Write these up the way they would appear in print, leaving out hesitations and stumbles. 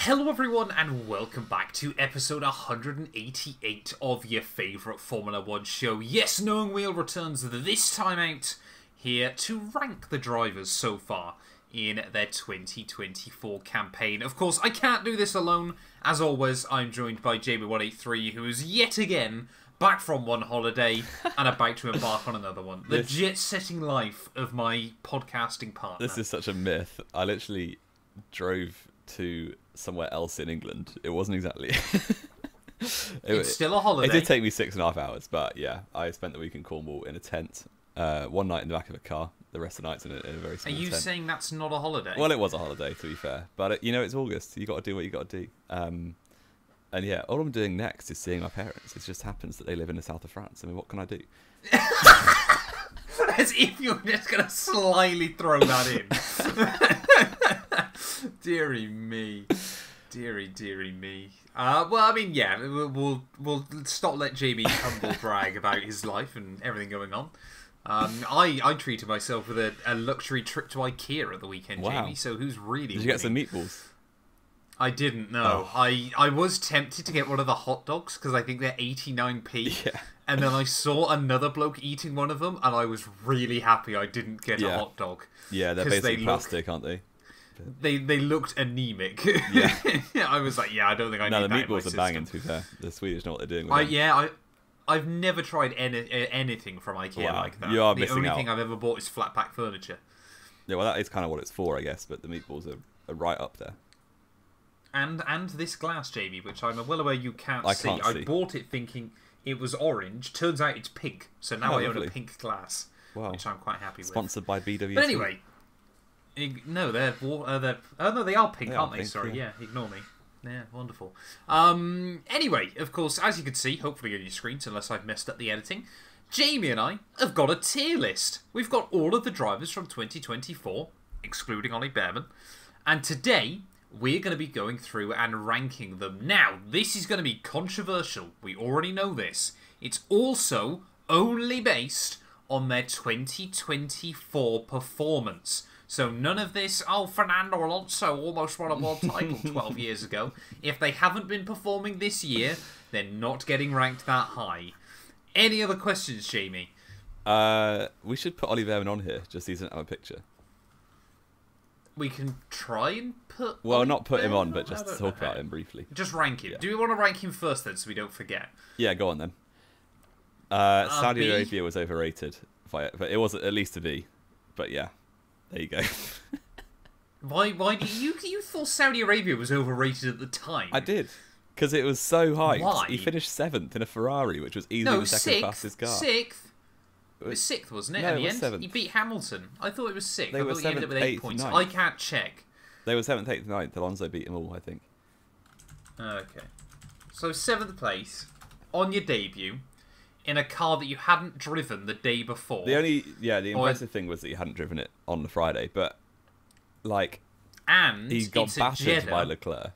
Hello everyone and welcome back to episode 188 of your favourite Formula 1 show. Yes, Knowing Wheel returns this time out here to rank the drivers so far in their 2024 campaign. Of course, I can't do this alone. As always, I'm joined by Jamie183, who is yet again back from one holiday and about to embark on another one. The jet-setting life of my podcasting partner. This is such a myth. I literally drove to somewhere else in England. It wasn't exactly... It's still a holiday. It did take me 6.5 hours, but yeah, I spent the week in Cornwall in a tent. One night in the back of a car, the rest of the nights in a very small tent. Are you saying that's not a holiday? Well, it was a holiday, to be fair. But, you know, it's August. You got to do what you got to do. And yeah, all I'm doing next is seeing my parents. It just happens that they live in the south of France. I mean, what can I do? As if you're just going to slyly throw that in. Deary me. Deary me. Well, I mean, yeah, we'll stop let Jamie humble brag about his life and everything going on. I treated myself with a luxury trip to IKEA at the weekend, Wow. Jamie, so who's really Did you get some meatballs? I didn't, no. Oh. I was tempted to get one of the hot dogs because I think they're 89p. Yeah. And then I saw another bloke eating one of them and I was really happy I didn't get a hot dog. Yeah, they're basically plastic, aren't they? They looked anemic. Yeah. I was like, yeah, I don't think I need that. No, the in my meatballs are banging, to be fair. The Swedish know what they're doing with them. Yeah, I've never tried anything from IKEA like that. You are missing out. The only thing I've ever bought is flat pack furniture. Yeah, well, that is kind of what it's for, I guess, but the meatballs are right up there. And this glass, Jamie, which I'm well aware you can't see. I bought it thinking it was orange. Turns out it's pink. So now I own lovely. a pink glass, which I'm quite happy with. Sponsored by BWT. But anyway, no, they are pink, aren't they? Pink, Sorry, yeah. Ignore me. Yeah, wonderful. Anyway, of course, as you can see, hopefully on your screens, unless I've messed up the editing, Jamie and I have got a tier list. We've got all of the drivers from 2024, excluding Ollie Behrman, and today we're going to be going through and ranking them. Now, this is going to be controversial. We already know this. It's also only based on their 2024 performance. So none of this, Fernando Alonso almost won a world title 12 years ago. If they haven't been performing this year, they're not getting ranked that high. Any other questions, Jamie? We should put Ollie Behrman on here, just so he doesn't have a picture. We can try and put... Well, not put him on, but just to talk about him briefly. Just rank him. Yeah. Do we want to rank him first, then, so we don't forget? Yeah, go on, then. Saudi Arabia was overrated, but it was at least a B. But yeah, there you go. Why do you thought Saudi Arabia was overrated at the time? I did, because it was so hyped. Why? He finished 7th in a Ferrari, which was easily the second fastest car. Sixth. It was 6th, wasn't it? No, at the it was end, 7th. He beat Hamilton. I thought it was 6th. They were he ended up with 7th, 8 8th, points. 9th. I can't check. They were 7th, 8th, 9th. Alonso beat them all, I think. Okay. So 7th place on your debut in a car that you hadn't driven the day before. The impressive thing was that he hadn't driven it on the Friday, but and he got battered by Leclerc.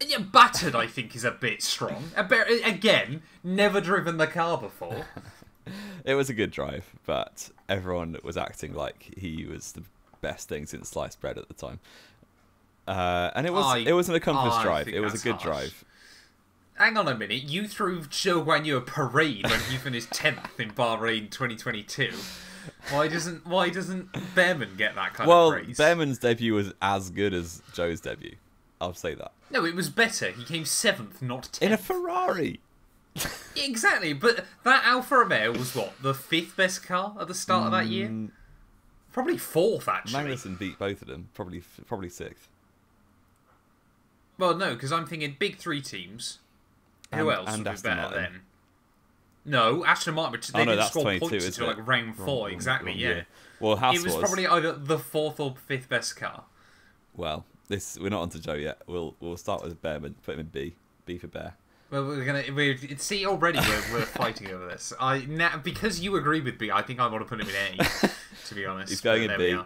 Yeah, battered I think is a bit strong. Again, never driven the car before. It was a good drive, but everyone was acting like he was the best thing since sliced bread at the time. And it was an accomplished drive. It was a good drive. Hang on a minute. You threw Zhou Guanyu a parade when he finished 10th in Bahrain 2022. Why doesn't Behrman get that kind of praise? Well, Behrman's debut was as good as Zhou's debut. I'll say that. No, it was better. He came 7th, not 10th. In a Ferrari. Exactly, but that Alfa Romeo was what, the 5th best car at the start of that year? Probably 4th, actually. Magnussen beat both of them. Probably 6th. Well, no, because I'm thinking big 3 teams. Who else would be better then? No, Aston Martin. They didn't score points until like round 4. Exactly, yeah. Well, Haas it was probably either the 4th or 5th best car. Well, we're not onto Zhou yet. We'll start with Behrman. Put him in B. B for Bear. Well, see already we're fighting over this. Because you agree with B, I think I want to put him in A. To be honest, he's going in B.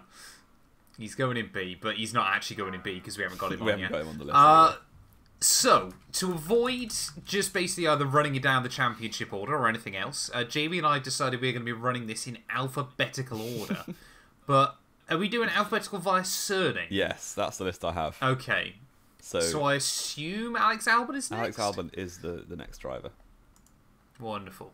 He's going in B, but he's not actually going in B because we haven't got him on yet. We haven't got him on the list. So, to avoid just basically either running it down the championship order or anything else, Jamie and I decided we're going to be running this in alphabetical order. But are we doing alphabetical via surname? Yes, that's the list I have. Okay. So I assume Alex Albon is next? Alex Albon is the next driver. Wonderful.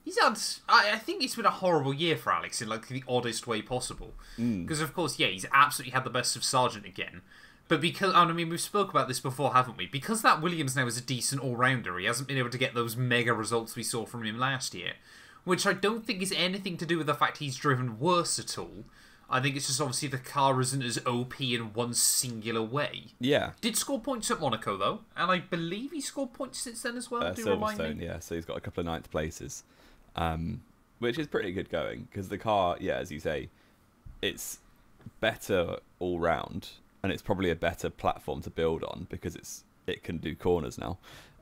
He's had... I think it's been a horrible year for Alex in like the oddest way possible. Because, of course, he's absolutely had the best of Sargent again. But because... I mean, we've spoke about this before, haven't we? Because that Williams now is a decent all-rounder, he hasn't been able to get those mega results we saw from him last year. Which I don't think is anything to do with the fact he's driven worse at all. I think it's just obviously the car isn't as OP in one singular way. Yeah. Did score points at Monaco, though. And I believe he scored points since then as well. Do remind me. Silverstone, yeah. So he's got a couple of ninth places. Which is pretty good going. Because the car, yeah, as you say, it's better all round. And it's probably a better platform to build on. Because it can do corners now.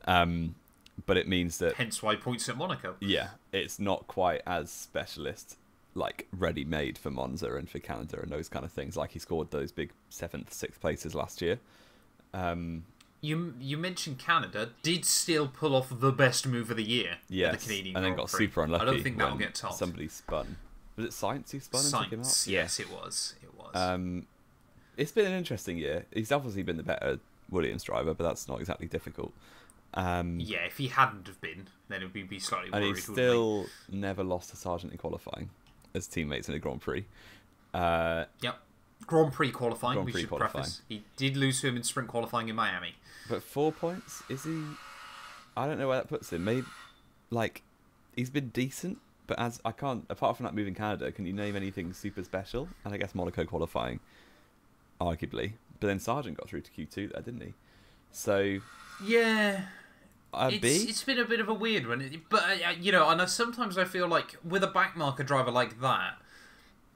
But it means that... Hence why points at Monaco. Yeah. It's not quite as specialist... like ready-made for Monza and for Canada and those kind of things. Like he scored those big 7th, 6th places last year. You mentioned Canada did still pull off the best move of the year. Yes, at the Canadian and then Grand got Prix. super unlucky. I don't think that'll get topped. Somebody spun. Was it Sainz who spun and took him out? Yes, it was. It was. It's been an interesting year. He's obviously been the better Williams driver, but that's not exactly difficult. Yeah, if he hadn't have been, then we'd be slightly worried. And he still never lost to Sargent in qualifying as teammates in the Grand Prix. Yep. Grand Prix qualifying, we should preface. He did lose to him in sprint qualifying in Miami. But 4 points? Is he... I don't know where that puts him. Maybe, like, he's been decent, but as I can't... Apart from that move in Canada, can you name anything super special? And I guess Monaco qualifying, arguably. But then Sargent got through to Q2 there, didn't he? So... Yeah... B? It's been a bit of a weird one, but and sometimes I feel like with a backmarker driver like that,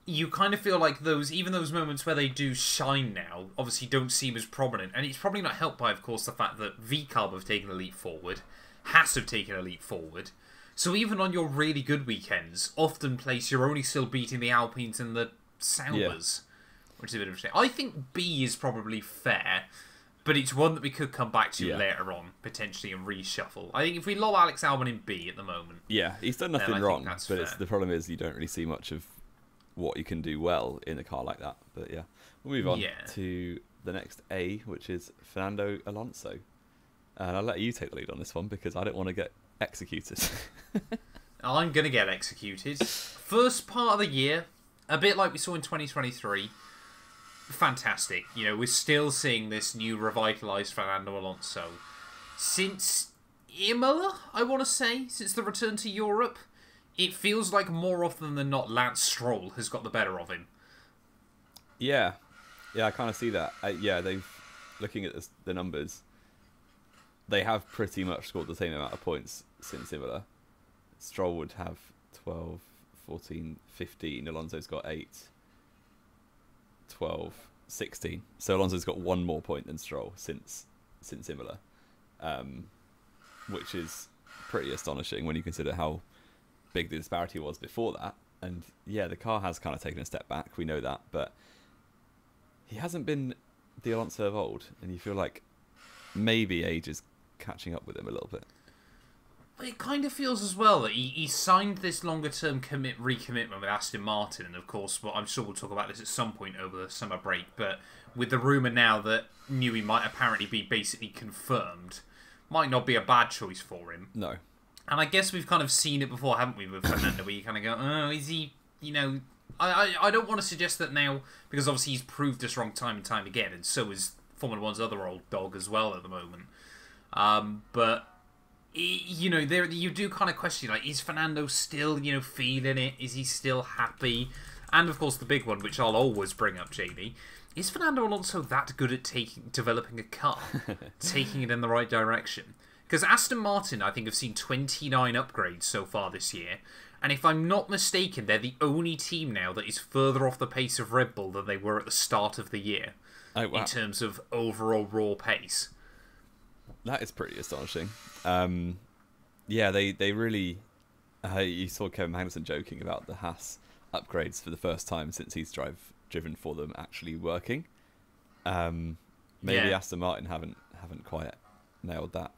you kind of feel like those moments where they do shine now obviously don't seem as prominent, and it's probably not helped by, of course, the fact that VCarb have taken a leap forward, Haas have taken a leap forward. So even on your really good weekends, often place you're only still beating the Alpines and the Saubers, which is a bit of a shame. I think B is probably fair. But it's one that we could come back to later on, potentially, and reshuffle. I think if we lob Alex Albon in B at the moment... Yeah, he's done nothing wrong, but the problem is you don't really see much of what you can do well in a car like that. But yeah, we'll move on to the next A, which is Fernando Alonso. And I'll let you take the lead on this one, because I don't want to get executed. I'm going to get executed. First part of the year, a bit like we saw in 2023... fantastic. We're still seeing this new revitalised Fernando Alonso. Since Imola, I want to say, since the return to Europe, it feels like more often than not Lance Stroll has got the better of him. Yeah, I kind of see that. They've, looking at the numbers, they have pretty much scored the same amount of points since Imola. Stroll would have 12, 14, 15. Alonso's got 8. 12, 16. So Alonso's got one more point than Stroll since Imola, which is pretty astonishing when you consider how big the disparity was before that. And yeah, the car has kind of taken a step back, we know that, but he hasn't been the Alonso of old, and you feel like maybe age is catching up with him a little bit. But it kind of feels as well that he signed this longer-term recommitment with Aston Martin, and of course, I'm sure we'll talk about this at some point over the summer break, but with the rumour now that Newey might apparently be basically confirmed, might not be a bad choice for him. No. And I guess we've kind of seen it before, haven't we, with Fernando, where you kind of go, oh, is he, I don't want to suggest that now, because obviously he's proved us wrong time and time again, and so is Formula One's other old dog as well at the moment. But... you do kind of question, like, is Fernando still, feeling it? Is he still happy? And, of course, the big one, which I'll always bring up, Jamie, is Fernando Alonso that good at developing a car? Taking it in the right direction? Because Aston Martin, I think, have seen 29 upgrades so far this year. And if I'm not mistaken, they're the only team now that is further off the pace of Red Bull than they were at the start of the year. Oh, wow. In terms of overall raw pace. That is pretty astonishing. They really... you saw Kevin Magnussen joking about the Haas upgrades for the first time since he's driven for them actually working. Maybe Aston Martin haven't quite nailed that.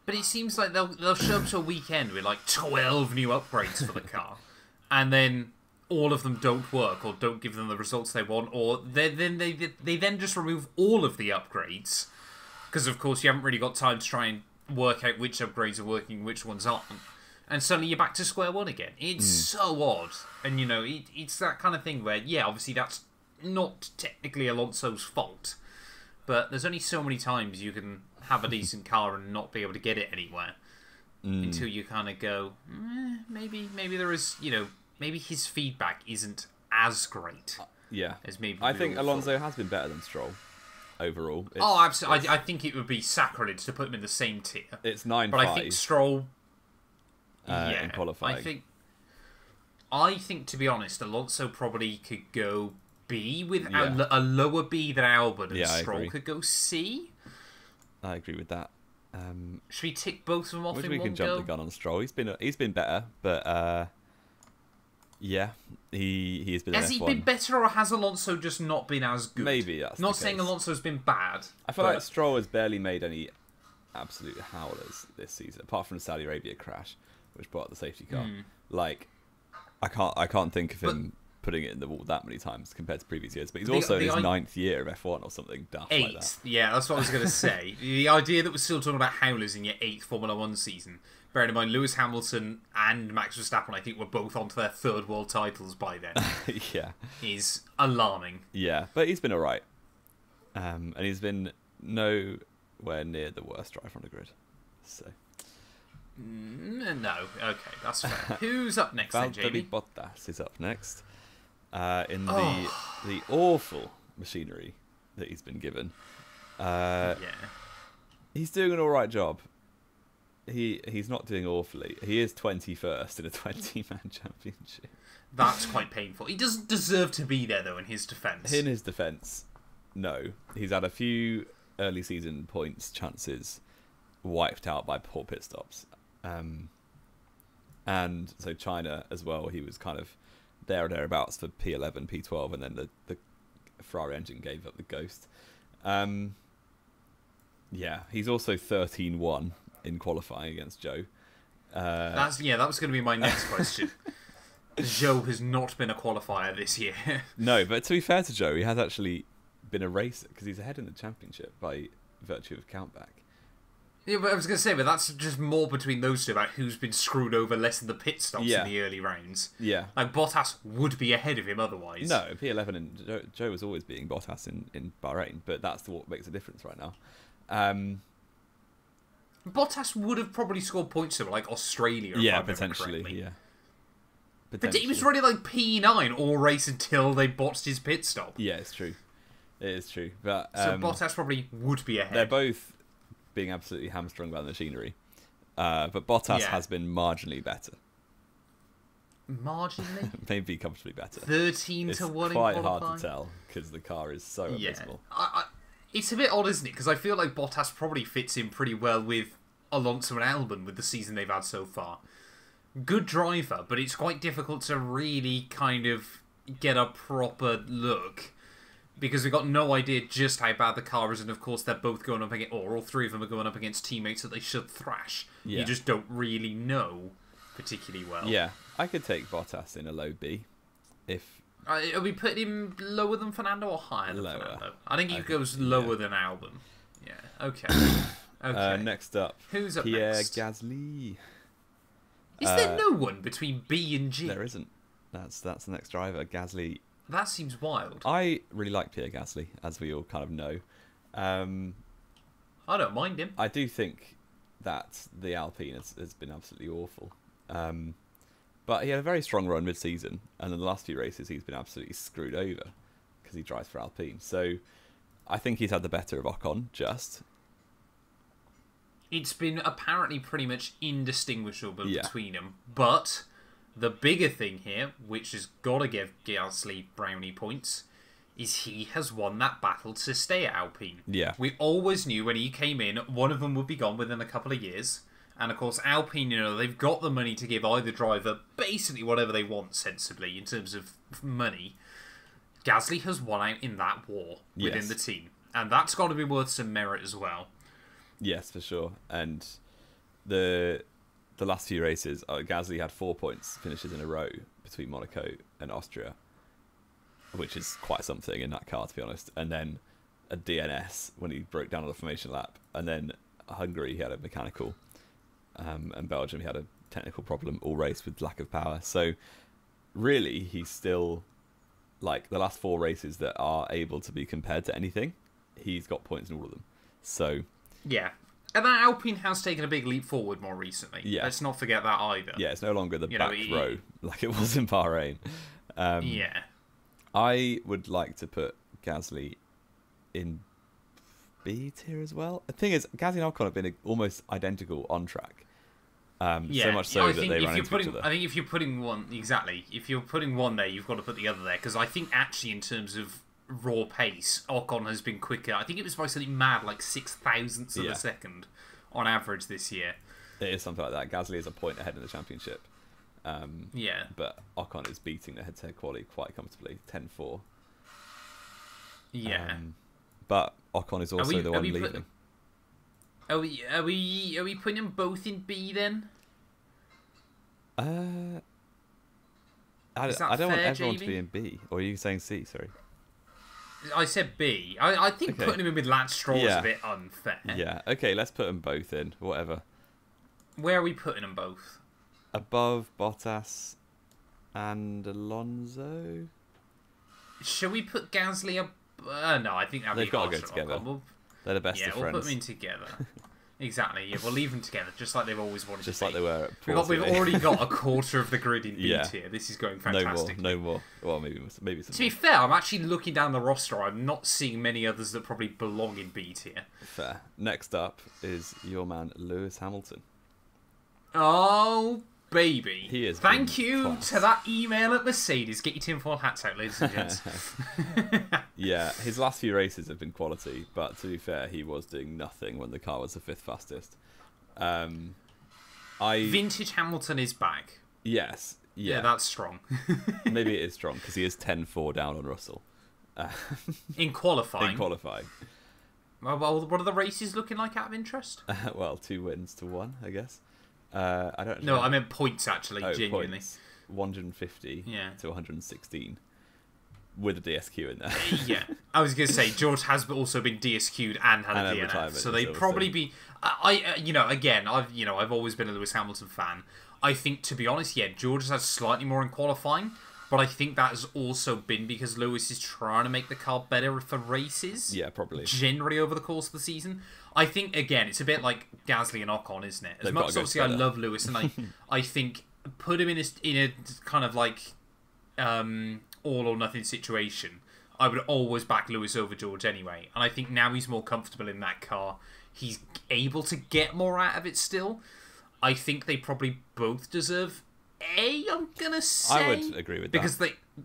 But it seems like they'll show up to a weekend with like 12 new upgrades for the car. And then all of them don't work or don't give them the results they want, or they then just remove all of the upgrades, because of course you haven't really got time to try and work out which upgrades are working, which ones aren't, and suddenly you're back to square one again. It's so odd, and it's that kind of thing where, yeah, obviously that's not technically Alonso's fault, but there's only so many times you can have a decent car and not be able to get it anywhere until you kind of go, maybe there is, maybe his feedback isn't as great. As maybe I think Alonso has been better than Stroll overall. Absolutely. I think it would be sacrilege to put him in the same tier. It's 9-5. But I think Stroll, in qualifying. I think, to be honest, Alonso probably could go B with a lower B than Albon, and Stroll could go C. I agree with that. Should we tick both of them off in one go? We can jump the gun on Stroll. He's been better, but he has been. Has he been better, or has Alonso just not been as good? Maybe that's not saying Alonso's been bad. I feel like Stroll has barely made any absolute howlers this season, apart from the Saudi Arabia crash, which brought the safety car. Like, I can't think of him putting it in the wall that many times compared to previous years. But he's also in his 9th year of F1 or something daft like that. Yeah, that's what I was going to say. The idea that we're still talking about howlers in your 8th Formula 1 season, bearing in mind Lewis Hamilton and Max Verstappen, I think, were both onto their 3rd world titles by then. Is alarming. Yeah, but he's been alright. And he's been nowhere near the worst driver on the grid. So... No, okay, that's fair. Who's up next then, Jamie? Bottas is up next. In the awful machinery that he's been given. He's doing an alright job. He's not doing awfully. He is 21st in a 20-man championship. That's quite painful. He doesn't deserve to be there, though, in his defence. In his defence, no. He's had a few early season chances wiped out by poor pit stops. And so China as well, he was kind of there or thereabouts for P11, P12, and then the Ferrari engine gave up the ghost. He's also 13-1 in qualifying against Zhou. That was going to be my next question. Zhou has not been a qualifier this year. No, but to be fair to Zhou, he has actually been a racer because he's ahead in the championship by virtue of countback. Yeah, but I was going to say, but that's just more between those two about who's been screwed over less in the pit stops in the early rounds. Yeah. Like, Bottas would be ahead of him otherwise. No, P11 and Zhou was always beating Bottas in Bahrain, but that's what makes a difference right now. Bottas would have probably scored points over, like, Australia, if I remember correctly. Yeah. But he was already, like, P9 all race until they botched his pit stop. Yeah, it's true. It is true. But, so Bottas probably would be ahead. They're both being absolutely hamstrung by the machinery. But Bottas has been marginally better. Marginally? Maybe comfortably better. 13-1 it's in qualifying. quite hard to tell because the car is so abysmal. It's a bit odd, isn't it? Because I feel like Bottas probably fits in pretty well with Alonso and Albon with the season they've had so far. Good driver, but it's quite difficult to really kind of get a proper look because we've got no idea just how bad the car is, and of course they're both going up against, or all three of them are going up against teammates that they should thrash. Yeah. You just don't really know particularly well. Yeah, I could take Bottas in a low B if... Are we putting him lower than Fernando or higher than Fernando? I think he goes lower than Albon. Yeah, okay. Next up, who's up Pierre next? Gasly. Is there no one between B and G? There isn't. That's the next driver, Gasly. That seems wild. I really like Pierre Gasly, as we all kind of know. I don't mind him. I do think that the Alpine has been absolutely awful. But he had a very strong run mid-season, and in the last few races he's been absolutely screwed over because he drives for Alpine. So I think he's had the better of Ocon, just. It's been apparently pretty much indistinguishable between them. But the bigger thing here, which has got to give Gasly brownie points, is he has won that battle to stay at Alpine. Yeah. We always knew when he came in, one of them would be gone within a couple of years. And of course, Alpine, they've got the money to give either driver basically whatever they want, sensibly, in terms of money. Gasly has won out in that war within the team. And that's got to be worth some merit as well. Yes, for sure. And the the last few races, Gasly had 4 points finishes in a row between Monaco and Austria, which is quite something in that car, to be honest. And then a DNS when he broke down on the formation lap, and then Hungary he had a mechanical, and Belgium he had a technical problem all race with lack of power. So really, he's still like the last 4 races that are able to be compared to anything. He's got points in all of them. So yeah. And that Alpine has taken a big leap forward more recently. Yeah. Let's not forget that either. Yeah, it's no longer the back row like it was in Bahrain. Yeah. I would like to put Gasly in B tier as well. The thing is, Gasly and Ocon have been almost identical on track. So much so that they ran into each other. I think if you're putting one, exactly, if you're putting one there, you've got to put the other there. Because I think actually in terms of raw pace, Ocon has been quicker. I think it was by something mad, like 6,000ths of a second on average this year. It is something like that. Gasly is a point ahead in the championship. Yeah. But Ocon is beating the head-to-head quality quite comfortably, 10-4. Yeah. But Ocon is also the one leading. Are we putting them both in B then? I don't want everyone to be in B. Or are you saying C? Sorry. I said B. I think putting them in with Lance Stroll is a bit unfair. Yeah. Okay, let's put them both in. Whatever. Where are we putting them both? Above Bottas and Alonso. Shall we put Gasly up? No, I think they've got to go together. They're the best of friends. Yeah, we'll put them in together. Exactly. Yeah, we'll leave them together, just like they've always wanted. Just to like be. they were. We've already got a quarter of the grid in B tier. This is going fantastic. No more. Well, maybe some. To be fair, I'm actually looking down the roster. I'm not seeing many others that probably belong in B tier. Fair. Next up is your man Lewis Hamilton. Oh, baby. He is. Thank you to that email at Mercedes. Get your tinfoil hats out, ladies and gents. Yeah, his last few races have been quality, but to be fair, he was doing nothing when the car was the 5th fastest. Vintage Hamilton is back. Yes. Yeah, that's strong. Maybe it is strong because he is 10-4 down on Russell. In qualifying. In qualifying. Well, what are the races looking like out of interest? Well, 2 wins to 1, I guess. I don't know. No, I meant points actually. Genuinely, points. 150 to 116 with a DSQ in there. Yeah, I was going to say George has also been DSQ'd and had a DNF, so they'd probably be. I've always been a Lewis Hamilton fan. I think, to be honest, George has had slightly more in qualifying, but I think that has also been because Lewis is trying to make the car better for races. Yeah, probably. Generally over the course of the season. I think, again, it's a bit like Gasly and Ocon, isn't it? As much as obviously I love Lewis, and I think put him in a kind of like all or nothing situation, I would always back Lewis over George anyway. And I think now he's more comfortable in that car. He's able to get more out of it still. I think they probably both deserve A, I'm going to say. I would agree with that. Because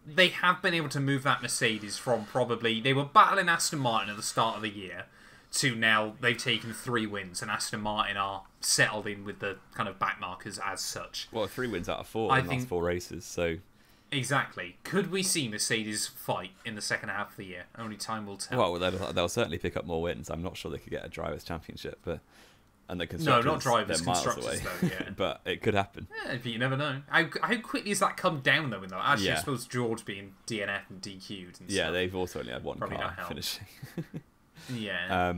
they have been able to move that Mercedes from probably... They were battling Aston Martin at the start of the year to now they've taken 3 wins and Aston Martin are settled in with the kind of back markers as such. Well, 3 wins out of 4 in the last 4 races, so... Exactly. Could we see Mercedes fight in the second half of the year? Only time will tell. Well, they'll certainly pick up more wins. I'm not sure they could get a Drivers' Championship, but... And the No, constructors, not drivers, they're miles constructors, away. though, yeah. But it could happen. Yeah, you never know. How quickly has that come down, though? Actually, I suppose George being DNF and DQ'd and stuff. They've also only had 1 Probably car finishing. Yeah.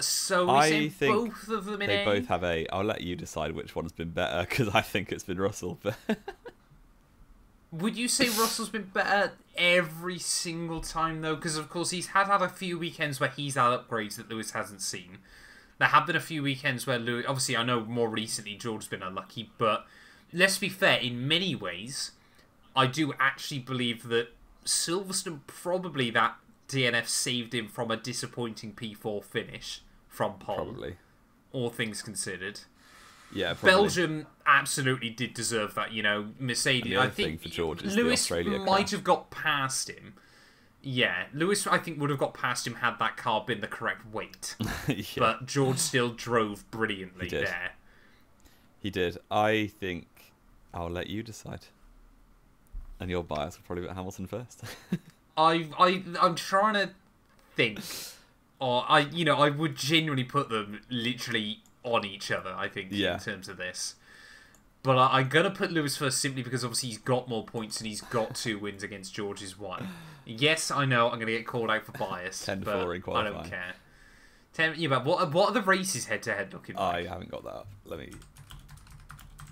So I think both of them in they A? both have A. I'll let you decide which one's been better, because I think it's been Russell. But would you say Russell's been better every single time, though? Because, of course, he's had a few weekends where he's had upgrades that Lewis hasn't seen. There have been a few weekends where Lewis... Obviously, I know more recently George's been unlucky, but let's be fair, in many ways, I do actually believe that Silverstone, probably that DNF saved him from a disappointing P4 finish from pole. Probably. All things considered. Yeah, probably. Belgium absolutely did deserve that, Mercedes... I think for George is Lewis the Australia might have got past him. Yeah, Lewis, I think, would have got past him had that car been the correct weight. But George still drove brilliantly there. He did. I think I'll let you decide. And your bias will probably put Hamilton first. I'm trying to think. Or I would genuinely put them literally on each other, I think, in terms of this. But I'm going to put Lewis first simply because obviously he's got more points and he's got 2 wins against George's 1. Yes, I know I'm going to get called out for bias, 10-4 but in qualifying. I don't care. But what are the races head-to-head looking like? I haven't got that up. Let me...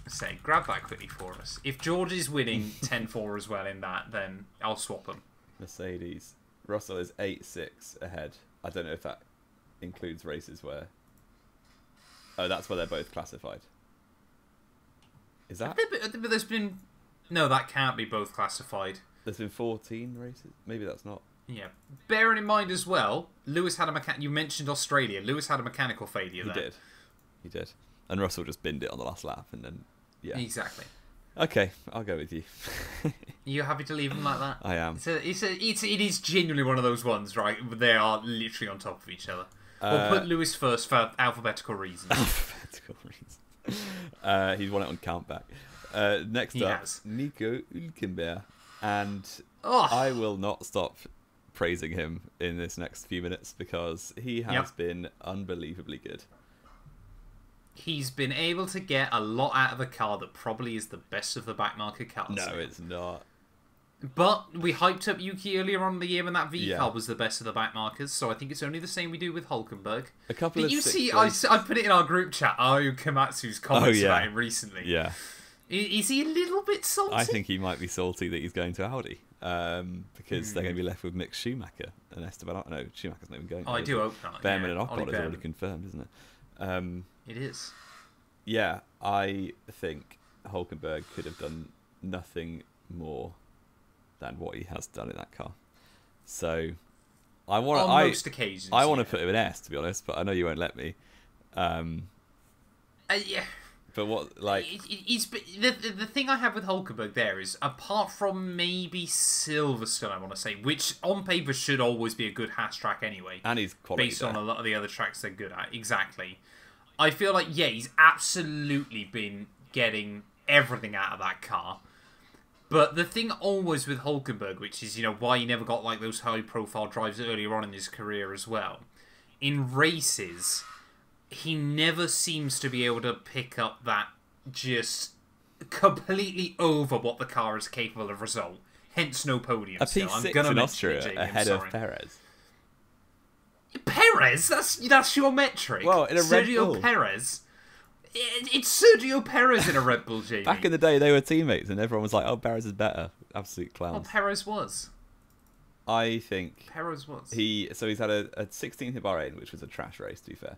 Say, grab that quickly for us. If George is winning 10-4 as well in that, then I'll swap them. Mercedes. Russell is 8-6 ahead. I don't know if that includes races where... Oh, that's where they're both classified. Is that? But there's been... No, that can't be both classified. There's been 14 races? Maybe that's not. Yeah. Bearing in mind as well, Lewis had a You mentioned Australia. Lewis had a mechanical failure there. He did. And Russell just binned it on the last lap and then... Yeah. Exactly. Okay, I'll go with you. You happy to leave them like that? I am. It is genuinely one of those ones, right? They are literally on top of each other. We'll put Lewis first for alphabetical reasons. Alphabetical reasons. He's won it on countback. Next up, Nico Hülkenberg. And I will not stop praising him in this next few minutes because he has been unbelievably good. He's been able to get a lot out of a car that probably is the best of the backmarket cars. No, it's not. But we hyped up Yuki earlier on in the year when that V car was the best of the backmarkers, so I think it's only the same we do with Hulkenberg. A couple of you see, I put it in our group chat, Komatsu's comments about him recently. Yeah. Is he a little bit salty? I think he might be salty that he's going to Audi because they're going to be left with Mick Schumacher and Esteban. No, Schumacher's not even going. Oh, I do hope not. Behrman and Ocon is already confirmed, isn't it? It is. Yeah, I think Hulkenberg could have done nothing more than what he has done in that car. So I want on most occasions. I want to put him in S, to be honest, but I know you won't let me. Yeah. But what, like... The thing I have with Hulkenberg there is, apart from maybe Silverstone, I want to say, which on paper should always be a good Haas track anyway. And he's quality based on a lot of the other tracks they're good at. Exactly. I feel like, he's absolutely been getting everything out of that car. But the thing always with Hulkenberg, which is, why he never got like those high-profile drives earlier on in his career as well, in races... he never seems to be able to pick up that just completely over what the car is capable of result. Hence no podium. A P6 in Austria ahead of Perez. Perez? That's your metric? Well, in a Red Bull. Sergio Perez? It's Sergio Perez in a Red Bull, Jamie. Back in the day, they were teammates and everyone was like, oh, Perez is better. Absolute clowns. Well, Perez was. I think... Perez was. So he's had a 16th in Bahrain, which was a trash race, to be fair.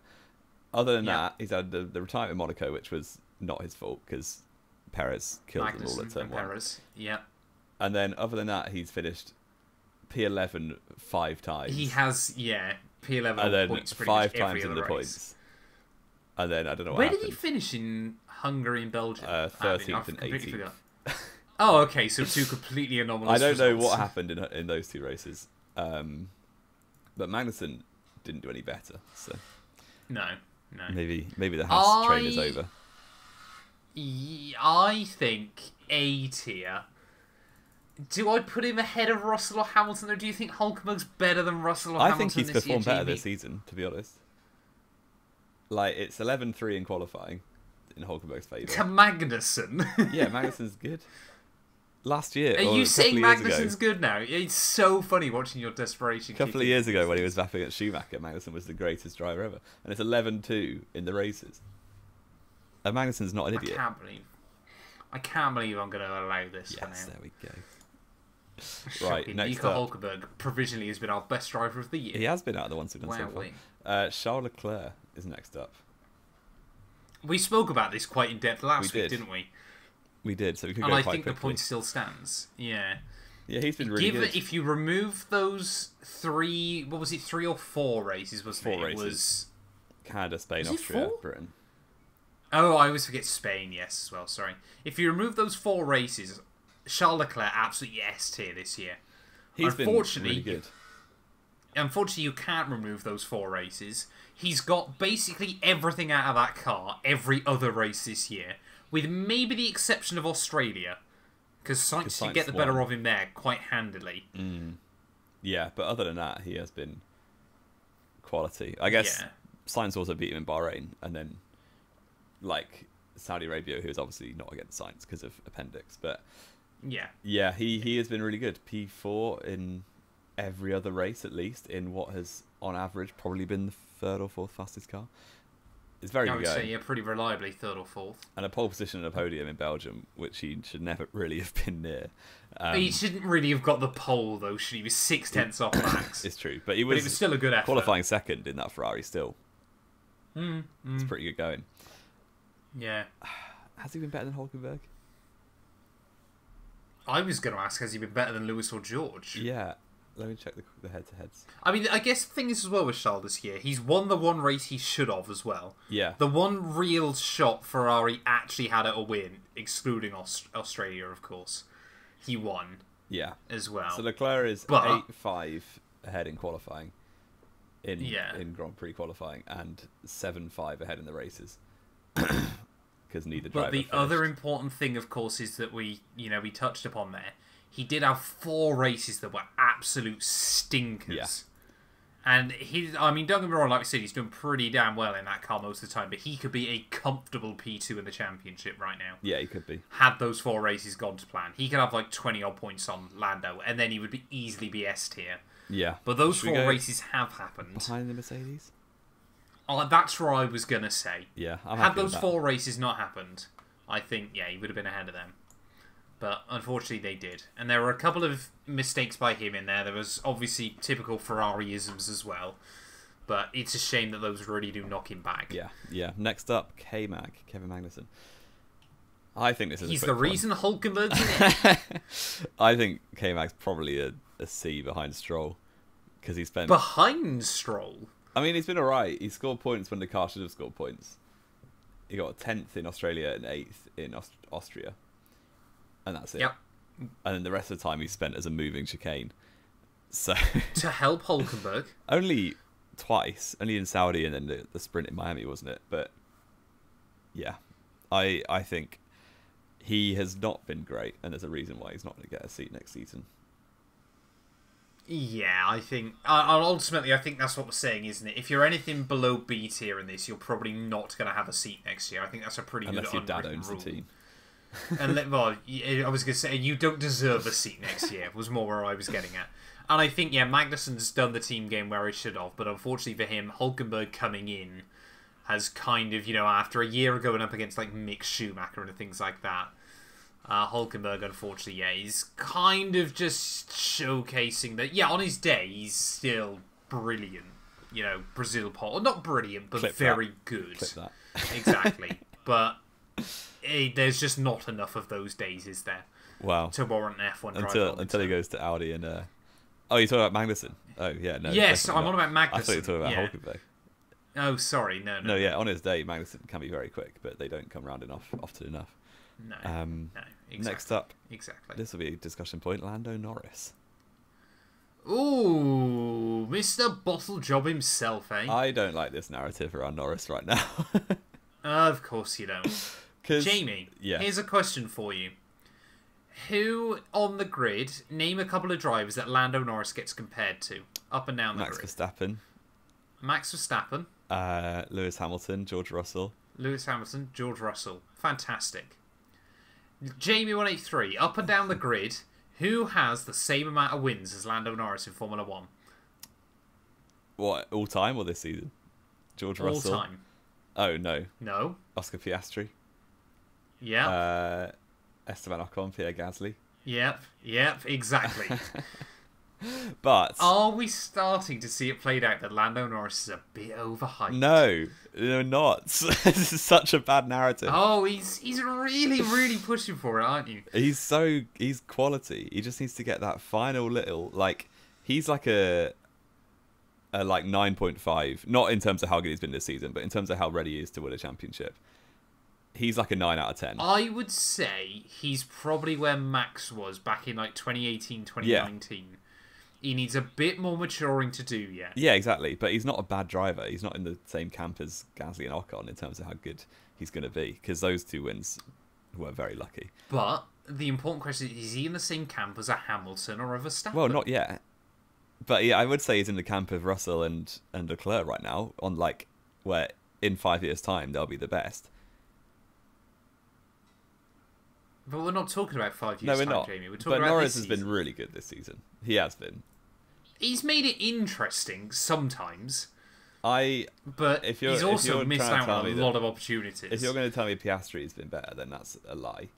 Other than that, he's had the retirement in Monaco, which was not his fault because Perez killed them all at turn 1. Perez. Yeah. And then, other than that, he's finished P11 5 times. He has, P11 and then points pretty 5 much times every in other the race. points. And then I don't know what Where happened. did he finish in Hungary and Belgium? 13th and 18th. Forgot. Oh, okay, so 2 completely anomalous I don't know results. what happened in those 2 races. But Magnussen didn't do any better. So No. Maybe the Haas train is over. I think A tier. Do I put him ahead of Russell or Hamilton, or do you think Hulkenberg's better than Russell or Hamilton? I think he's performed better this this season, to be honest. Like, it's 11-3 in qualifying in Hulkenberg's favour. To Magnussen? Yeah, Magnussen's good. Last year, are you saying Magnussen's good now? It's so funny watching your desperation. A couple of years ago when he was battling against Schumacher, Magnussen was the greatest driver ever. And it's 11-2 in the races. And Magnussen's not an idiot. I can't believe I'm going to allow this for now. Yes, there we go. Right, next Nico up. Hulkenberg provisionally has been our best driver of the year. He has been out of the ones we've done so far. Charles Leclerc is next up. We spoke about this quite in depth last week, didn't we? We did, so we could go quite quite quickly. quickly. The point still stands. Yeah. Yeah, he's been really good. If you remove those 3, what was it, 3 or 4 races, wasn't it? 4 races. It was Canada, Spain, Austria, Britain. Oh, I always forget Spain, yes, as well, sorry. If you remove those 4 races, Charles Leclerc absolutely S tier this year. He's been really good. Unfortunately, you can't remove those 4 races. He's got basically everything out of that car every other race this year, with maybe the exception of Australia, because Sainz can get the better of him there quite handily. Yeah, but other than that, he has been quality. I guess Sainz also beat him in Bahrain, and then, like, Saudi Arabia, who is obviously not against science because of appendix. But yeah, he has been really good. P4 in every other race, at least, in what has, on average, probably been the third or fourth fastest car. It's very good. I would say, yeah, pretty reliably third or fourth. And a pole position and a podium in Belgium, which he should never really have been near. He shouldn't really have got the pole, though, should he? He was 6/10 off Max. It's true, but it was still a good effort. Qualifying second in that Ferrari still. It's pretty good going. Yeah. Has he been better than Hulkenberg? I was going to ask, has he been better than Lewis or George? Yeah. Let me check the head-to-heads. I mean, I guess the thing is as well with Charles this year, he's won the one race he should have as well. Yeah. The one real shot Ferrari actually had at a win, excluding Australia, of course. He won. Yeah. As well. So Leclerc is 8.5 ahead in qualifying. In Grand Prix qualifying, and 7.5 ahead in the races. Because neither driver But the other important thing, of course, is that we touched upon there. He did have 4 races that were absolute stinkers. Yeah. And don't get me wrong, like I said, he's doing pretty damn well in that car most of the time, but he could be a comfortable P2 in the championship right now. Yeah, he could be. Had those 4 races gone to plan. He could have like 20 odd points on Lando, and then he would easily be S tier. Yeah. But those 4 races have happened. Behind the Mercedes? That's where I was going to say. Yeah, had those 4 races not happened, I think, yeah, he would have been ahead of them. But unfortunately they did. And there were a couple of mistakes by him in there. There was obviously typical Ferrari-isms as well. But it's a shame that those really do knock him back. Yeah. Next up, K-Mag, Kevin Magnussen. I think this is He's the reason Hulkenberg's in it. I think K-Mag's probably a C behind Stroll. Because he spent... Behind Stroll? I mean, he's been alright. He scored points when the car should have scored points. He got 10th in Australia and 8th in Austria. And that's it. Yep. And then the rest of the time he spent as a moving chicane. So to help Hulkenberg. Only twice. Only in Saudi and then the sprint in Miami, wasn't it? But yeah. I think he has not been great, and there's a reason why he's not going to get a seat next season. Yeah, I think... ultimately, I think that's what we're saying, isn't it? If you're anything below B tier in this, you're probably not going to have a seat next year. I think that's a pretty good unless your dad owns rule. the team. And I was going to say, you don't deserve a seat next year, was more where I was getting at. And I think, yeah, Magnussen's done the team game where he should have, but unfortunately for him, Hulkenberg coming in has kind of, after a year of going up against like Mick Schumacher and things like that, Hulkenberg, unfortunately, yeah, he's kind of just showcasing that, yeah, on his day, he's still brilliant. Brazil pole. Not brilliant, but very good. Clip that. Exactly. But there's just not enough of those days, is there? Wow. To warrant an F1 driver. Until he goes to Audi and... Oh, you're talking about Magnussen? Oh, yeah, no. Yes, I'm on about Magnussen. I thought you were talking about Hulkenberg. Oh, sorry, no. No, yeah, on his day, Magnussen can be very quick, but they don't come round often enough. No, exactly. Next up, exactly. This will be a discussion point, Lando Norris. Ooh, Mr. Bottle Job himself, eh? I don't like this narrative around Norris right now. Of course you don't. Jamie, here's a question for you. Who on the grid, name a couple of drivers that Lando Norris gets compared to, up and down the grid? Max Verstappen. Lewis Hamilton, George Russell. Lewis Hamilton, George Russell. Fantastic. Jamie183, up and down the grid, who has the same amount of wins as Lando Norris in Formula 1? What, all time or this season? George Russell? All time. Oh, no. No. Oscar Piastri? Yeah. Esteban Ocon, Pierre Gasly? Yep, exactly. But... Are we starting to see it played out that Lando Norris is a bit overhyped? No, not. This is such a bad narrative. Oh, he's really, really pushing for it, aren't you? He's quality. He just needs to get that final little, he's like a 9.5. Not in terms of how good he's been this season, but in terms of how ready he is to win a championship. He's like a 9 out of 10. I would say he's probably where Max was back in 2018, 2019. Yeah. He needs a bit more maturing to do yet. Yeah, exactly. But he's not a bad driver. He's not in the same camp as Gasly and Ocon in terms of how good he's going to be. Because those 2 wins were very lucky. But the important question is he in the same camp as a Hamilton or a Verstappen? Well, not yet. But yeah, I would say he's in the camp of Russell and Leclerc right now. On where in 5 years' time they'll be the best. But we're not talking about 5 No, years we're time, not. Jamie. We're talking But about Norris this has been season. really good this season. He has been. He's made it interesting sometimes, But he's also missed out on a lot of opportunities. If you're going to tell me Piastri's been better, then that's a lie.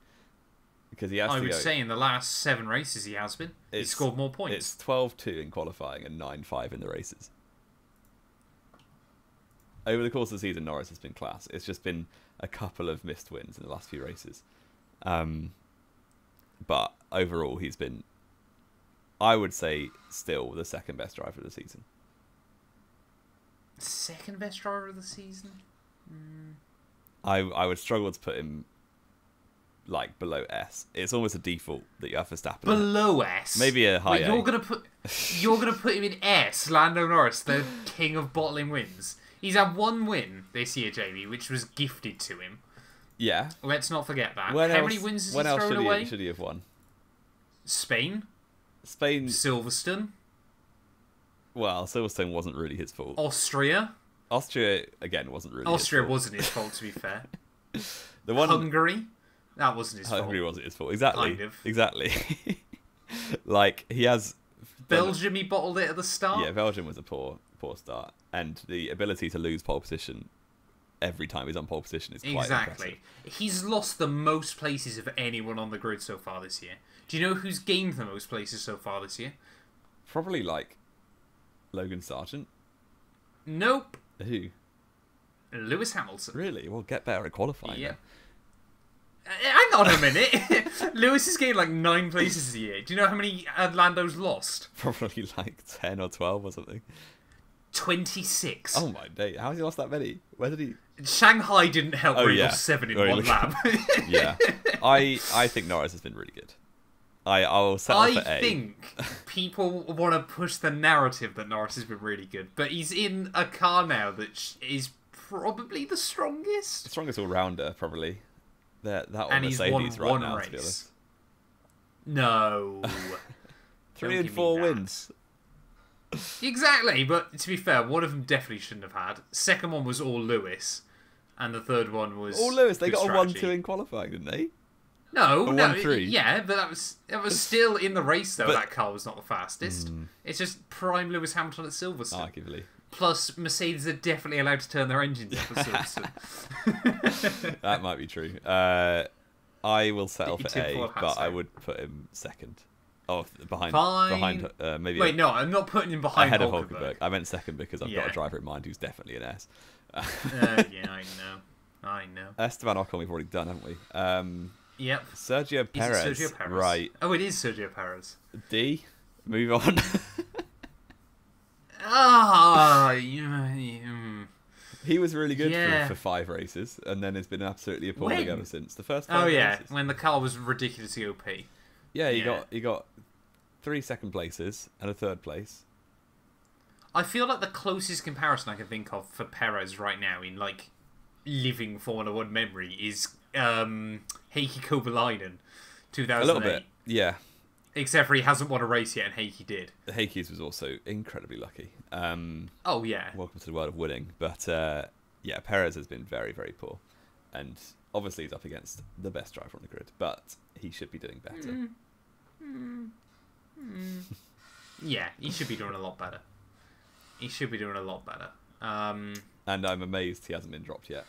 Because he has I would say in the last 7 races he has been. He's scored more points. It's 12-2 in qualifying and 9-5 in the races. Over the course of the season, Norris has been class. It's just been a couple of missed wins in the last few races. But overall, he's been, I would say, still the second best driver of the season. Second best driver of the season? I would struggle to put him like below S. It's almost a default that you have Verstappen. Below S? Maybe a high Wait, A. you're gonna put him in S, Lando Norris, the king of bottling wins. He's had 1 win this year, Jamie, which was gifted to him. Yeah. Let's not forget that. How many wins has he thrown away? Should he have won? Spain, Silverstone. Well, Silverstone wasn't really his fault. Austria again wasn't really. Austria his fault. wasn't his fault, to be fair. Hungary. That wasn't his fault. Hungary wasn't his fault. Exactly. Kind of. Exactly. Like he has. Belgium, he bottled it at the start. Yeah, Belgium was a poor start, and the ability to lose pole position every time he's on pole position is quite impressive. He's lost the most places of anyone on the grid so far this year. Do you know who's gained the most places so far this year? Probably like Logan Sargent. Nope. Who? Lewis Hamilton. Really? Well, get better at qualifying. Yeah. Hang on a minute. Lewis has gained like 9 places a year. Do you know how many Lando's lost? Probably like 10 or 12 or something. 26. Oh my day! How has he lost that many? Where did he? Shanghai didn't help. Where he lost 7 in one lap. Yeah, I think Norris has been really good. I'll settle for A. I think people want to push the narrative that Norris has been really good, but he's in a car now that is probably the strongest. The strongest all-rounder, probably. That or and he's Mercedes won right now, race. to be honest. No. 3 and 4 wins. Exactly, but to be fair, one of them definitely shouldn't have had. Second one was all Lewis, and the third one was all Lewis. They good got strategy. a 1-2 in qualifying, didn't they? No, Or no, 1-3. yeah, but that was still in the race though. But- That car was not the fastest. It's just prime Lewis Hamilton at Silverstone. Arguably. Plus, Mercedes are definitely allowed to turn their engines off at Silverstone. That might be true. I will settle for Tim A, Ford has but I to. would put him second. Oh, behind. Fine. Maybe. Wait, no, I'm not putting him behind ahead of Hulkenberg. Hulkenberg. I meant second because I've got Yeah. a driver in mind who's definitely an S. Yeah, I know. Esteban Ocon we've already done, haven't we? Yep. Sergio Is Perez. it Sergio Perez? Right. Oh, it is Sergio Perez. D. Move on. He was really good Yeah. for 5 races, and then has been absolutely appalling When? ever since. The first 5 Oh yeah, races. when the car was ridiculously OP. Yeah, Yeah. he got 3 second places and a 3rd place. I feel like the closest comparison I can think of for Perez right now in like living Formula 1 memory is Heikki Kovalainen, 2008. A little bit, yeah. Except for he hasn't won a race yet, and Heikki did. Heikki's was also incredibly lucky. Oh yeah. Welcome to the world of winning. But yeah, Perez has been very, very poor. And obviously he's up against the best driver on the grid, but he should be doing better. Yeah, he should be doing a lot better. And I'm amazed he hasn't been dropped yet.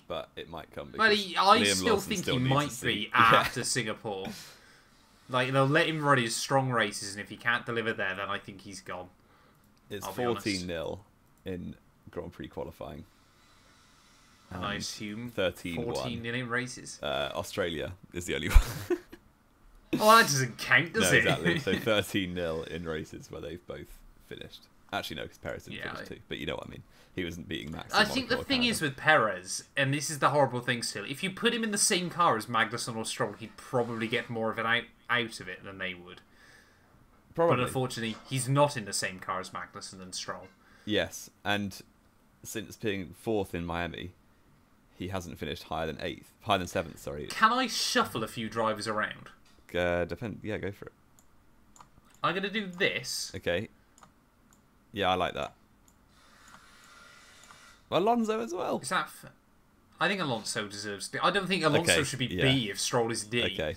But it might come because Well, I Liam still Lawson think still he needs might to be see. after Singapore. Like, they'll let him run his strong races, and if he can't deliver there, then I think he's gone. It's I'll be honest. 14-0 in Grand Prix qualifying. And I assume 13-1. 14 in races. Australia is the only one. Oh, that doesn't count, does No, it? exactly. So 13-0 in races where they've both finished. Actually, no, because Perez didn't finish too. But you know what I mean. He wasn't beating Max. I think the thing is with Perez, and this is the horrible thing still, if you put him in the same car as Magnussen or Stroll, he'd probably get more of it out of it than they would. Probably. But unfortunately, he's not in the same car as Magnussen and Stroll. Yes, and since being 4th in Miami, he hasn't finished higher than 7th, sorry. Can I shuffle a few drivers around? Yeah, go for it. I'm going to do this. Okay. Yeah, I like that. Alonso as well. Is that... I think Alonso deserves to be. I don't think Alonso should be B if Stroll is D. Okay.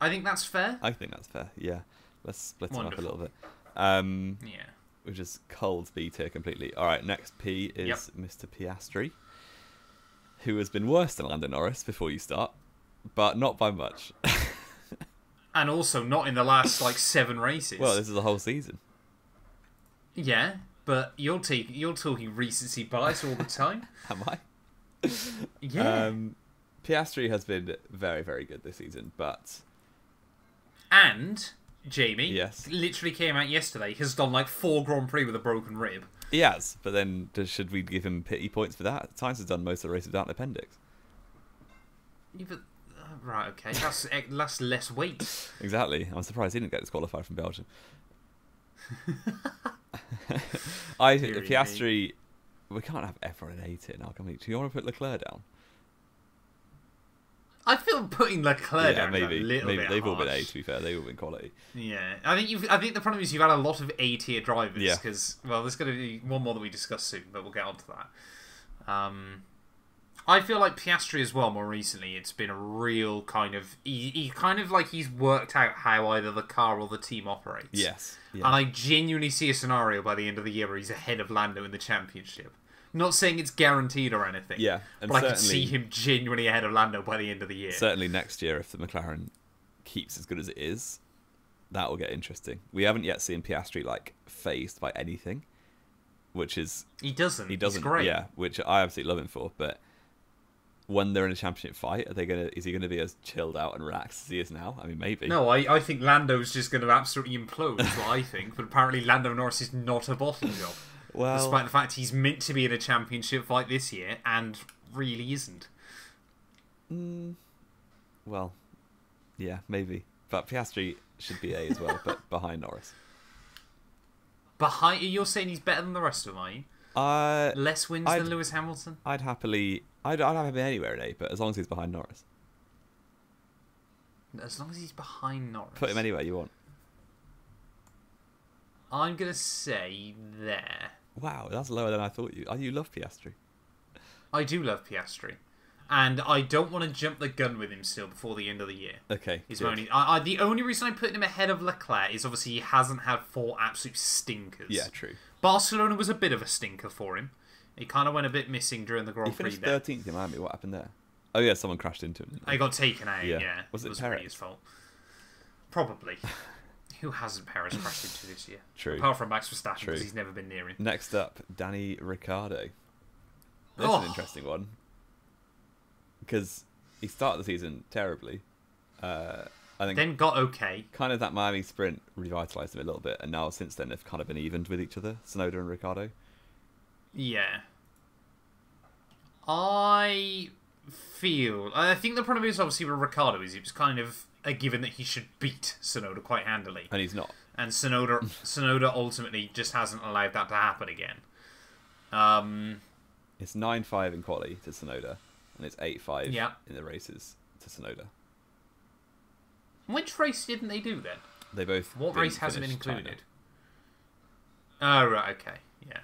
I think that's fair. I think that's fair. Yeah. Let's split them up a little bit. Yeah. Which is Cole's B tier completely. All right, next P is Mr. Piastri, who has been worse than Lando Norris before you start, but not by much. And also not in the last 7 races. Well, this is a whole season. Yeah, but you're talking recency bias all the time. Am I? Yeah. Piastri has been very, very good this season, but... And Jamie, yes, literally came out yesterday, has done 4 Grand Prix with a broken rib. He has, but then should we give him pity points for that? Sainz has done most of the races without an appendix. Yeah, but, right, okay, that's less weight. Exactly. I'm surprised he didn't get disqualified from Belgium. Piastri, we can't have everyone in A tier now, can we? Do you want to put Leclerc down? I feel putting Leclerc down maybe, a little bit they've all harsh. been A, to be fair. They've all been quality. Yeah, I think the problem is you've had a lot of A tier drivers. Yeah. Because there's going to be one more that we discuss soon, but we'll get onto that. I feel like Piastri as well. More recently, it's been a real kind of he kind of he's worked out how either the car or the team operates. Yes. Yeah. And I genuinely see a scenario by the end of the year where he's ahead of Lando in the championship. Not saying it's guaranteed or anything. Yeah, but I can see him genuinely ahead of Lando by the end of the year. Certainly next year, if the McLaren keeps as good as it is, that will get interesting. We haven't yet seen Piastri phased by anything, which is he doesn't. He's great. Yeah, which I absolutely love him for. But when they're in a championship fight, is he gonna be as chilled out and relaxed as he is now? I mean, maybe. No, I think Lando's just going to absolutely implode. Is what I think. But apparently, Lando Norris is not a bottle job. Well, despite the fact he's meant to be in a championship fight this year and really isn't. Well, yeah, maybe. But Piastri should be A as well, but behind Norris. You're saying he's better than the rest of them, are you? Less wins than Lewis Hamilton? I'd have him anywhere in A, but as long as he's behind Norris. As long as he's behind Norris. Put him anywhere you want. I'm going to say there. Wow, that's lower than I thought you. You love Piastri. I do love Piastri. And I don't want to jump the gun with him still before the end of the year. Okay. The only reason I'm putting him ahead of Leclerc is obviously he hasn't had 4 absolute stinkers. Yeah, true. Barcelona was a bit of a stinker for him. He kind of went a bit missing during the Grand Prix. He finished 13th in Miami. What happened there? Oh, yeah, someone crashed into him. He got taken out, yeah. Was it was Perez? Really his fault. Probably. Who hasn't Perez crashed into this year? True. Apart from Max Verstappen, because he's never been near him. Next up, Danny Ricciardo. That's an interesting one. Because he started the season terribly. I think then got okay. Kind of that Miami sprint revitalised him a little bit, and now since then they've kind of been evened with each other, Tsunoda and Ricciardo. Yeah. I think the problem is obviously with Ricciardo is it was kind of a given that he should beat Tsunoda quite handily. And he's not. And Tsunoda ultimately just hasn't allowed that to happen again. It's 9-5 in quali to Tsunoda, and it's 8-5 in the races to Tsunoda. Which race didn't they do then? They both. What race hasn't been included? Oh, right, okay, yeah.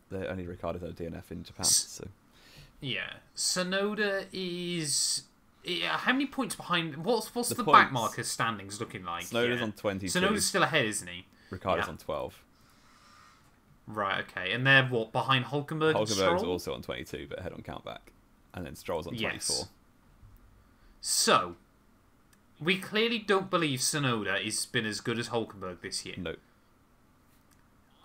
The only Ricciardo's had a DNF in Japan, so. Yeah, Tsunoda is. How many points behind? What's the points, back marker standings looking like? Tsunoda's on 22. Tsunoda's still ahead, isn't he? Ricciardo's on 12. Right, okay. And they're what, behind Hülkenberg and Stroll? Hülkenberg's also on 22, but ahead on countback. And then Stroll's on 24. So, we clearly don't believe Tsunoda has been as good as Hülkenberg this year. No.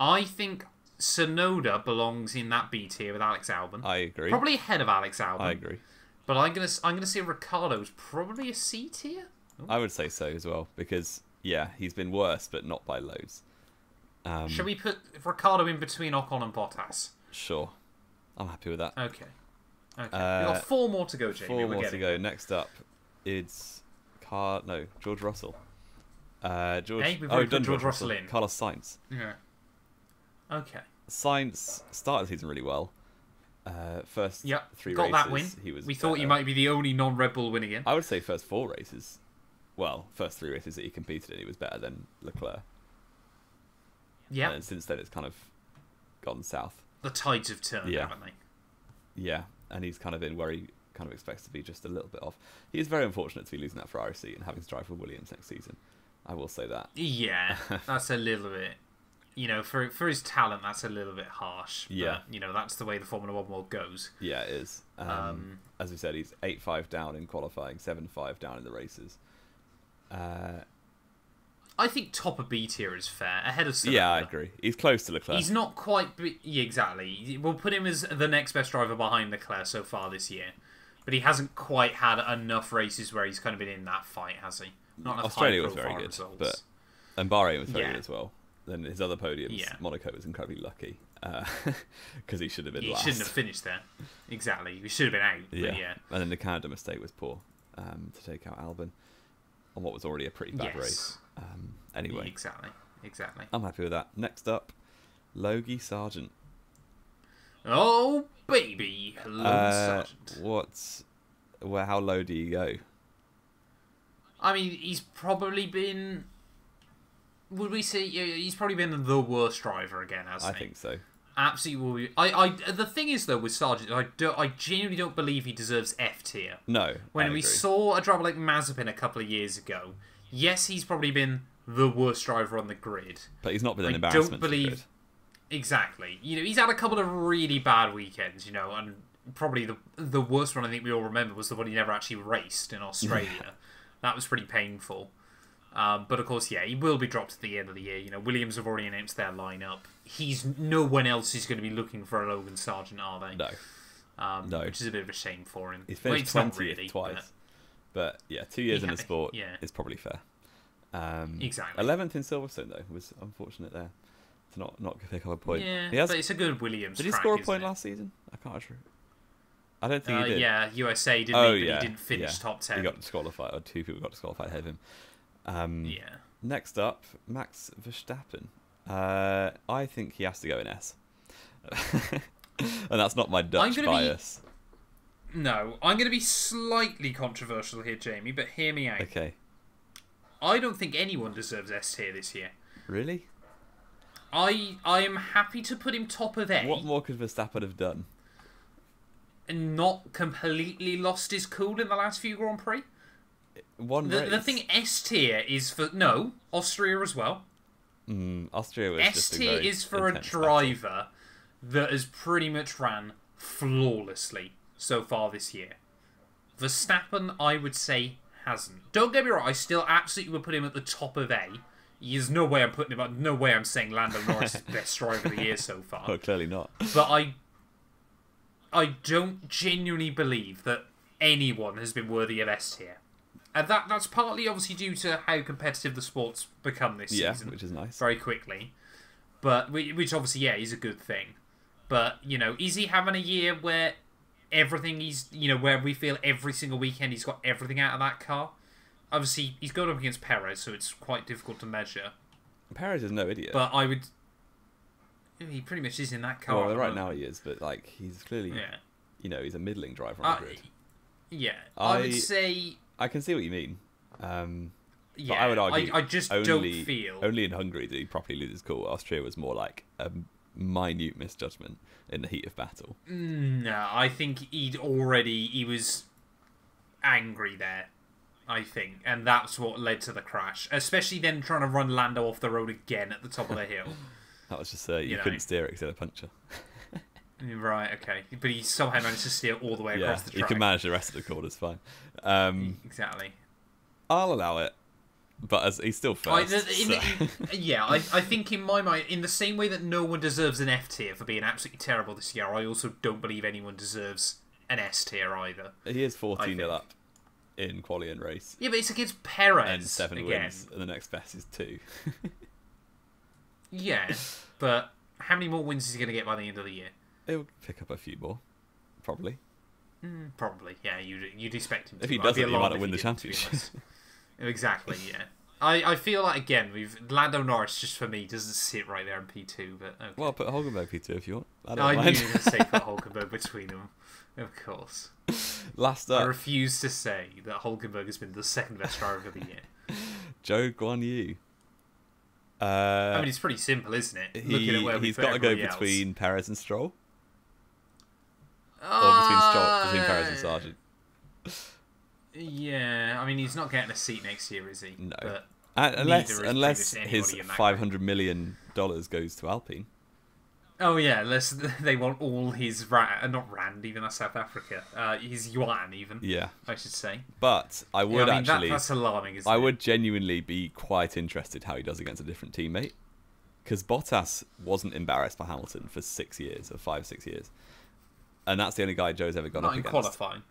I think Tsunoda belongs in that B tier with Alex Albon. I agree. Probably ahead of Alex Albon. I agree. But I'm gonna say Ricciardo's probably a C tier. Ooh. I would say so as well, because he's been worse, but not by loads. Should we put Ricciardo in between Ocon and Bottas? Sure, I'm happy with that. Okay. We've got 4 more to go, Jamie. 4 more to go. Next up, it's George Russell. We've already put George Russell in. Carlos Sainz. Yeah. Okay. Sainz started the season really well. First 3 races, got that win. We thought you might be the only non-Red Bull win again. I would say first 4 races. Well, first 3 races that he competed in, he was better than Leclerc. Yeah. And since then, it's kind of gone south. The tides have turned, haven't they? Yeah, and he's kind of in where he kind of expects to be, just a little bit off. He is very unfortunate to be losing that Ferrari seat and having to drive for Williams next season. I will say that. Yeah, that's a little bit, for his talent, that's a little bit harsh. Yeah. But, that's the way the Formula 1 world goes. Yeah, it is. As we said, he's 8-5 down in qualifying, 7-5 down in the races. I think top of B tier is fair, ahead of Cylinder. Yeah, I agree. He's close to Leclerc. He's not quite... Yeah, exactly. We'll put him as the next best driver behind Leclerc so far this year. But he hasn't quite had enough races where he's kind of been in that fight, has he? Not enough Australia was very good, results. and Bahrain was very good as well. Then his other podiums, Yeah. Monaco was incredibly lucky because he should have been He last. shouldn't have finished there. Exactly. He should have been out. Yeah. But yeah. And then the Canada mistake was poor to take out Albon on what was already a pretty bad race. Anyway. Exactly. I'm happy with that. Next up, Logie Sargent. Oh, baby. Logie Sargent. How low do you go? I mean, he's probably been... Would we say he's probably been the worst driver again, hasn't he? I think so. Absolutely. The thing is, though, with Sargent, I genuinely don't believe he deserves F tier. No. When we saw a driver like Mazepin a couple of years ago, yes, he's probably been the worst driver on the grid. But he's not been an embarrassment. I don't believe... Exactly. He's had a couple of really bad weekends, and probably the worst one I think we all remember was the one he never actually raced in Australia. That was pretty painful. But of course, he will be dropped at the end of the year. Williams have already announced their lineup. No one else is going to be looking for a Logan Sargent, are they? No. No. Which is a bit of a shame for him. He's finished 20th really, twice. But yeah, 2 years in the sport is probably fair. Exactly. 11th in Silverstone, though, was unfortunate there to not pick up a point. Yeah, but it's a good Williams. Did he score a point last season? I can't remember. I don't think he did. Yeah, USA didn't he? But he didn't finish top 10. He got disqualified, or 2 people got disqualified ahead of him. Yeah. Next up, Max Verstappen. I think he has to go in S. And that's not my Dutch bias. No, I'm going to be slightly controversial here, Jamie, but hear me out. Okay. I don't think anyone deserves S tier this year. Really? I am happy to put him top of A. What more could Verstappen have done? And not completely lost his cool in the last few Grand Prix? The thing S tier is for... No, Austria as well. Austria was S tier is for a driver that has pretty much ran flawlessly so far this year. Verstappen, I would say, hasn't. Don't get me wrong, I still absolutely would put him at the top of A. There's no way I'm putting him up. No way I'm saying Lando Norris is the best driver of the year so far. Oh, clearly not. But I don't genuinely believe that anyone has been worthy of S tier. And that's partly obviously due to how competitive the sport's become this season. Yeah, which is nice. Very quickly. But, which obviously, is a good thing. But, is he having a year where everything where we feel every single weekend he's got everything out of that car? Obviously, he's going up against Perez, so it's quite difficult to measure. Perez is no idiot. But I would... He pretty much is in that car. Well, right now he is, but he's clearly... Yeah. He's a middling driver on the grid. Yeah. I would say... I can see what you mean. But Yeah, I would argue I just don't feel... Only in Hungary did he properly lose his cool. Austria was more like a minute misjudgment in the heat of battle. No, I think he was angry there, I think. And that's what led to the crash. Especially then trying to run Lando off the road again at the top of the hill. That was just you couldn't steer it because he had a puncture. Right, okay. But he somehow managed to steer all the way across the track. You can manage the rest of the corners fine. Exactly. I'll allow it. But as he's still first. I think in my mind, in the same way that no one deserves an F tier for being absolutely terrible this year, I also don't believe anyone deserves an S tier either. He is 14-0 up in quali and race. Yeah, but it's against Perez and 7 wins, and the next best is 2. Yeah, but how many more wins is he going to get by the end of the year? He'll pick up a few more, probably. Probably, yeah. You'd expect him to. If he doesn't, he might not win the championship. Exactly, yeah. I feel like, again, Lando Norris, just for me, doesn't sit right there in P2, but okay. Well, put Hulkenberg P2 if you want. I knew you were going to say put Hulkenberg between them. Of course. Last up. I refuse to say that Hulkenberg has been the second best driver of the year. Zhou Guanyu. I mean, it's pretty simple, isn't it? He's got to go between Perez and Stroll. or between Perez and Sargent. Yeah, I mean, he's not getting a seat next year, is he? No. But Unless his $500 million goes to Alpine. Oh yeah, unless they want all his not rand, even that's South Africa. His yuan, even. Yeah, I should say. But I would that's alarming. Isn't I it? would genuinely be quite interested how he does against a different teammate, because Bottas wasn't embarrassed by Hamilton for 6 years or 5-6 years, and that's the only guy Joe's ever gone up against. Not in qualifying.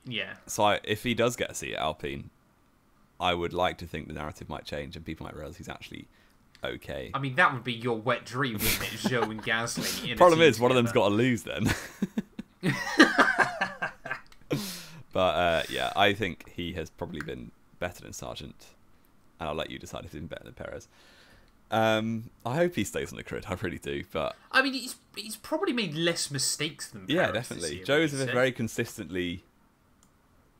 Yeah. So if he does get a seat at Alpine, I would like to think the narrative might change and people might realise he's actually okay. I mean, that would be your wet dream, wouldn't it? Zhou and Gasly. Problem is, one of them's got to lose then. But yeah, I think he has probably been better than Sargent, and I'll let you decide if he's been better than Perez. I hope he stays on the grid. I really do. But I mean, he's probably made less mistakes than Perez. Yeah, definitely. Joe's very consistently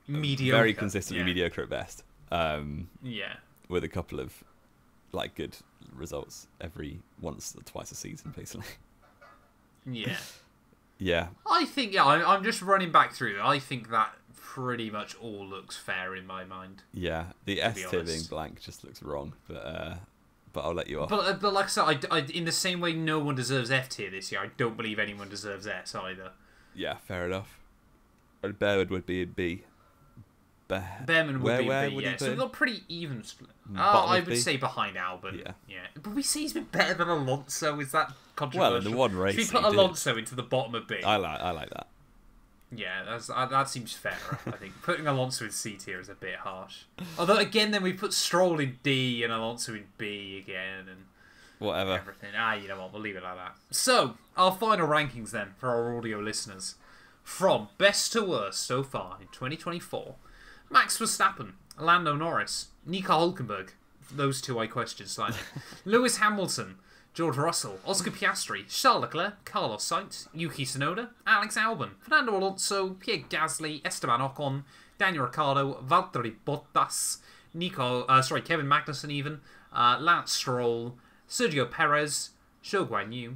mediocre. Very consistently mediocre at best. Yeah. With a couple of good results every once or twice a season, basically. Yeah. Yeah. I think, I'm just running back through. I think that pretty much all looks fair in my mind. Yeah, the S tier being blank just looks wrong, but I'll let you off. But like I said, I in the same way no one deserves F tier this year, I don't believe anyone deserves S either. Yeah, fair enough. Bearwood would be a B. Behrman would be a B, yeah. So we've got pretty even split. I would say behind Albon. Yeah. But we say he's been better than Alonso. Is that controversial? Well, in the one race, should we put Alonso into the bottom of B? I like that. Yeah, that seems fair. I think putting Alonso in C tier is a bit harsh. Although again, then we put Stroll in D and Alonso in B again, and whatever. Everything. You know what? We'll leave it like that. So our final rankings then for our audio listeners, from best to worst so far in 2024. Max Verstappen, Lando Norris, Nico Hülkenberg, those two I question slightly, Lewis Hamilton, George Russell, Oscar Piastri, Charles Leclerc, Carlos Sainz, Yuki Tsunoda, Alex Albon, Fernando Alonso, Pierre Gasly, Esteban Ocon, Daniel Ricciardo, Valtteri Bottas, Kevin Magnussen even, Lance Stroll, Sergio Perez, Zhou Guanyu,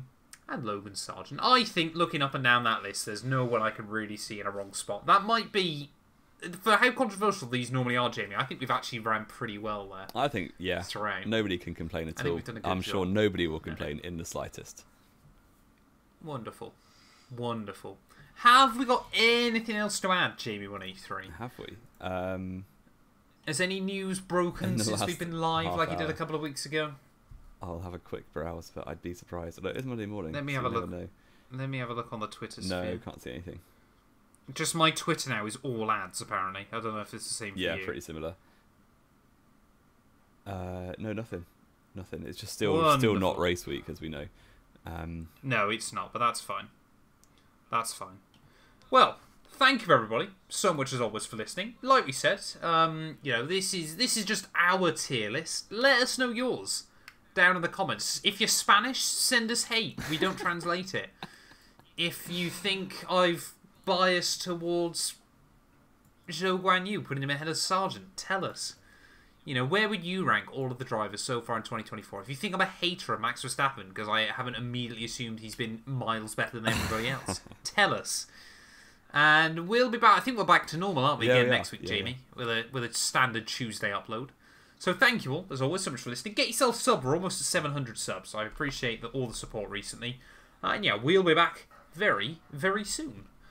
and Logan Sargent. I think looking up and down that list, there's no one I can really see in a wrong spot. That might be... For how controversial these normally are, Jamie, I think we've actually ran pretty well there. I think, yeah. Nobody can complain at all. I'm sure nobody will complain in the slightest. Wonderful. Wonderful. Have we got anything else to add, Jamie183? Have we? Has any news broken since we've been live like you did a couple of weeks ago? I'll have a quick browse, but I'd be surprised. Although it is Monday morning. Let me have a look. Let me have a look on the Twitter sphere. No, can't see anything. Just my Twitter now is all ads, apparently. I don't know if it's the same for you. Yeah, pretty similar. No, nothing. Nothing. It's just still not race week, as we know. No, it's not, but that's fine. That's fine. Well, thank you everybody so much as always for listening. Like we said, this is just our tier list. Let us know yours down in the comments. If you're Spanish, send us hate. We don't translate it. If you think I've biased towards Zhou Guanyu, putting him ahead of Sargent, tell us. Where would you rank all of the drivers so far in 2024? If you think I'm a hater of Max Verstappen because I haven't immediately assumed he's been miles better than everybody else, tell us. And we'll be back. I think we're back to normal, aren't we? Again next week, Jamie, with a standard Tuesday upload. So thank you all, as always, so much for listening. Get yourself subbed. We're almost at 700 subs. So I appreciate all the support recently. And yeah, we'll be back very, very soon.